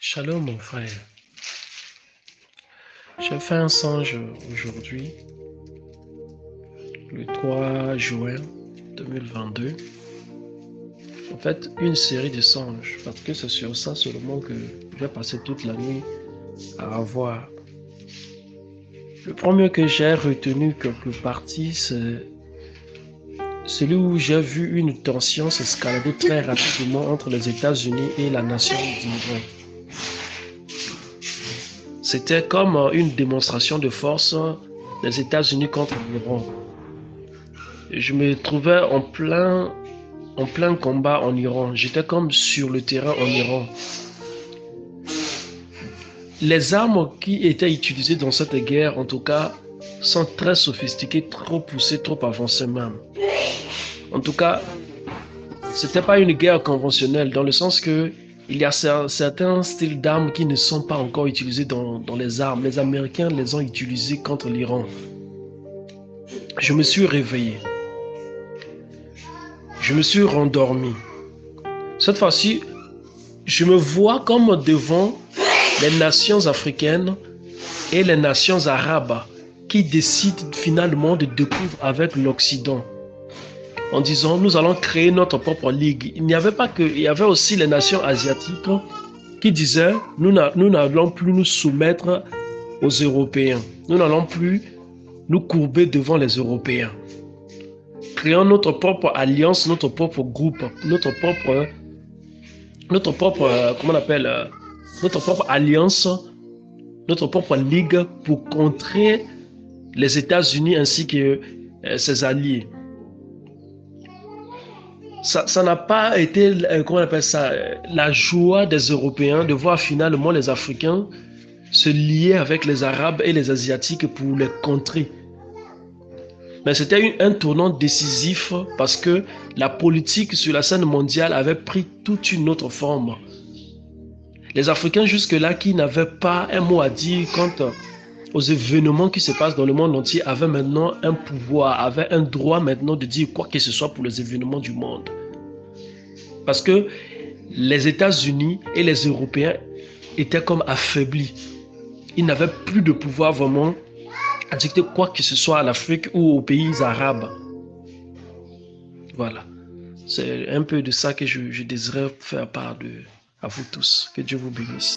Shalom mon frère, j'ai fait un songe aujourd'hui, le 3 juin 2022. En fait, une série de songes, parce que c'est sur ça seulement que j'ai passé toute la nuit à avoir. Le premier que j'ai retenu quelque partie, c'est celui où j'ai vu une tension s'escalader très rapidement entre les États-Unis et la nation d'Iran. C'était comme une démonstration de force des États-Unis contre l'Iran. Je me trouvais en plein combat en Iran. J'étais comme sur le terrain en Iran. Les armes qui étaient utilisées dans cette guerre, en tout cas, sont très sophistiquées, trop poussées, trop avancées même. En tout cas, c'était pas une guerre conventionnelle dans le sens que il y a certains styles d'armes qui ne sont pas encore utilisés dans les armes. Les Américains les ont utilisés contre l'Iran. Je me suis réveillé. Je me suis rendormi. Cette fois-ci, je me vois comme devant les nations africaines et les nations arabes qui décident finalement de découvrir avec l'Occident en disant nous allons créer notre propre ligue. Il n'y avait pas que, il y avait aussi les nations asiatiques qui disaient nous n'allons plus nous soumettre aux Européens. Nous n'allons plus nous courber devant les Européens. Créons notre propre alliance, notre propre groupe, notre propre comment on appelle, notre propre alliance, notre propre ligue pour contrer les États-Unis ainsi que ses alliés. Ça n'a pas été, comment on appelle ça, la joie des Européens de voir finalement les Africains se lier avec les Arabes et les Asiatiques pour les contrer. Mais c'était un tournant décisif parce que la politique sur la scène mondiale avait pris toute une autre forme. Les Africains jusque-là qui n'avaient pas un mot à dire quant aux événements qui se passent dans le monde entier avaient maintenant un pouvoir, avaient un droit maintenant de dire quoi que ce soit pour les événements du monde. Parce que les États-Unis et les Européens étaient comme affaiblis. Ils n'avaient plus de pouvoir vraiment à dicter quoi que ce soit à l'Afrique ou aux pays arabes. Voilà. C'est un peu de ça que je désirais faire part à vous tous. Que Dieu vous bénisse.